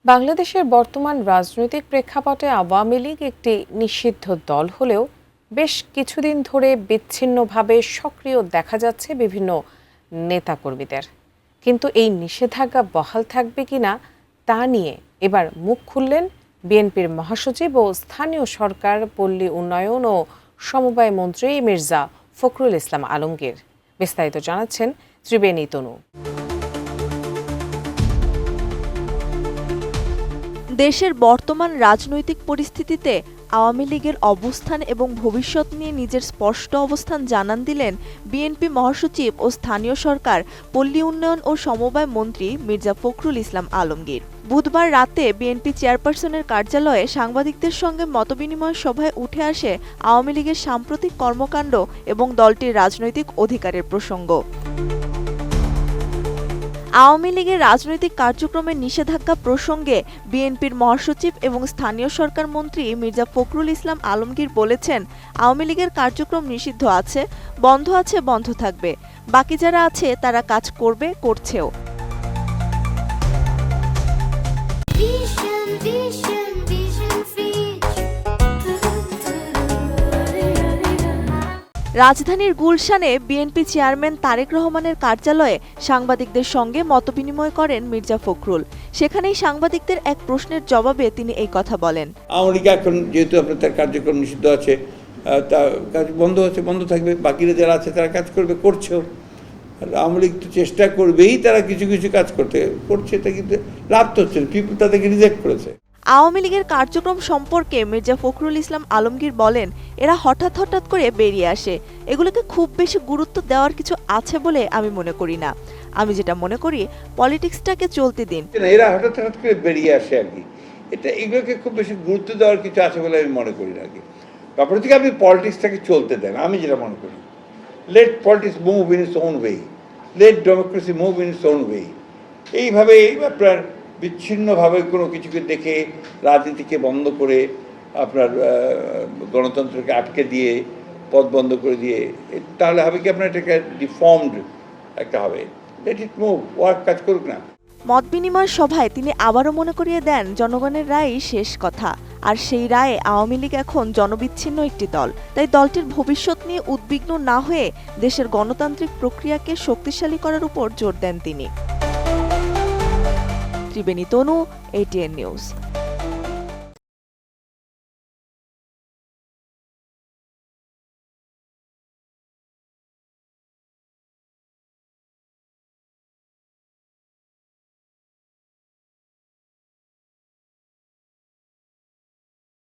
বাংলাদেশের বর্তমান রাজনৈতিক প্রেক্ষাপটে আওয়ামী লীগ একটি নিষিদ্ধ দল হলেও বেশ কিছুদিন ধরে বিচ্ছিন্নভাবে সক্রিয় দেখা যাচ্ছে বিভিন্ন নেতাকর্মীদের। কিন্তু এই নিষেধাজ্ঞা বহাল থাকবে কিনা তা নিয়ে এবার মুখ খুললেন বিএনপির মহাসচিব ও স্থানীয় সরকার, পল্লী উন্নয়ন ও সমবায় মন্ত্রী মির্জা ফখরুল ইসলাম আলমগীর। বিস্তারিত জানাচ্ছেন ত্রিবেণী তনু। দেশের বর্তমান রাজনৈতিক পরিস্থিতিতে আওয়ামী লীগের অবস্থান এবং ভবিষ্যৎ নিয়ে নিজের স্পষ্ট অবস্থান জানান দিলেন বিএনপি মহাসচিব ও স্থানীয় সরকার, পল্লী উন্নয়ন ও সমবায় মন্ত্রী মির্জা ফখরুল ইসলাম আলমগীর। বুধবার রাতে বিএনপি চেয়ারপারসনের কার্যালয়ে সাংবাদিকদের সঙ্গে মতবিনিময় সভায় উঠে আসে আওয়ামী লীগের সাম্প্রতিক কর্মকাণ্ড এবং দলটির রাজনৈতিক অধিকারের প্রসঙ্গ। আওয়ামী লীগের রাজনৈতিক কার্যক্রমের নিষেধাজ্ঞা প্রসঙ্গে বিএনপির মহাসচিব এবং স্থানীয় সরকার মন্ত্রী মির্জা ফখরুল ইসলাম আলমগীর বলেছেন, আওয়ামী লীগের কার্যক্রম নিষিদ্ধ আছে, বন্ধ থাকবে। বাকি যারা আছে তারা কাজ করবে, করছেও। রাজধানীর গুলশানে বিএনপি চেয়ারম্যান তারেক রহমানের কার্যালয়ে সাংবাদিকদের সঙ্গে মতবিনিময় করেন মির্জা ফখরুল। সেখানেই সাংবাদিকদের এক প্রশ্নের জবাবে তিনি এই কথা বলেন। আওয়ামী লীগ এখন যেহেতু আপনার তার কার্যক্রম নিষিদ্ধ আছে, তা কাজ বন্ধ থাকবে। বাকিরা যারা আছে তারা কাজ করবে, করছেও। আওয়ামী লীগ তো চেষ্টা করবেই, তারা কিছু কাজ করছে, এটা কিন্তু লাভ তো হচ্ছে, পিপল তাদেরকে রিজেক্ট করেছে। আওয়ামী লীগের কার্যক্রম সম্পর্কে মির্জা ফখরুল ইসলাম আলমগীর বলেন, এরা হঠাৎ করে বেরিয়ে আসে। এগুলোকে খুব বেশি গুরুত্ব দেওয়ার কিছু আছে বলে আমি মনে করি না। আমি যেটা মনে করি, পলিটিক্সটাকে চলতে দিন। এরা হঠাৎ করে বেরিয়ে আসে আর কি, এগুলোকে খুব বেশি গুরুত্ব দেওয়ার কিছু আছে বলে আমি মনে করি না আর কি। তারপরে থেকে আপনি পলিটিক্সটাকে চলতে দেন, আমি যেটা মনে করি, let politics move in its own way, let democracy move in its own way. এইভাবে আপনার বিচ্ছিন্নভাবে কোনো কিছুকে দেখে রাজনীতিকে বন্ধ করে, আপনার গণতন্ত্রকে আটকে দিয়ে, পথ বন্ধ করে দিয়ে, তাহলে হবে কি আপনার এটাকে ডিফর্মড একটা হবে। লেট ইট মুভ, ওয়ার্ক, কাজ করুক না। মত বিনিময় সভায় তিনি আবারও মনে করিয়ে দেন, জনগণের রায়ই শেষ কথা। আর সেই রায়ে আওয়ামী লীগ এখন জনবিচ্ছিন্ন একটি দল। তাই দলটির ভবিষ্যৎ নিয়ে উদ্বিগ্ন না হয়ে দেশের গণতান্ত্রিক প্রক্রিয়াকে শক্তিশালী করার উপর জোর দেন তিনি। ত্রিবেণী তনু, ATN নিউজ।